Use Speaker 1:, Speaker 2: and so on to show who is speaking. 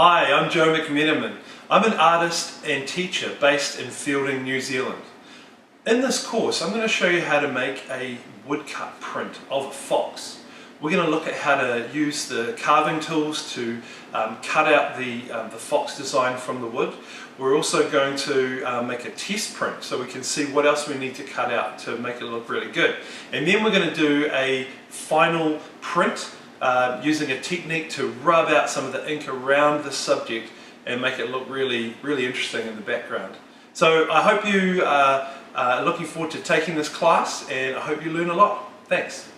Speaker 1: Hi, I'm Joe McMenamin. I'm an artist and teacher based in Fielding, New Zealand. In this course, I'm going to show you how to make a woodcut print of a fox. We're going to look at how to use the carving tools to cut out the fox design from the wood. We're also going to make a test print so we can see what else we need to cut out to make it look really good. And then we're going to do a final print using a technique to rub out some of the ink around the subject and make it look really interesting in the background. So I hope you are looking forward to taking this class, and I hope you learn a lot. Thanks.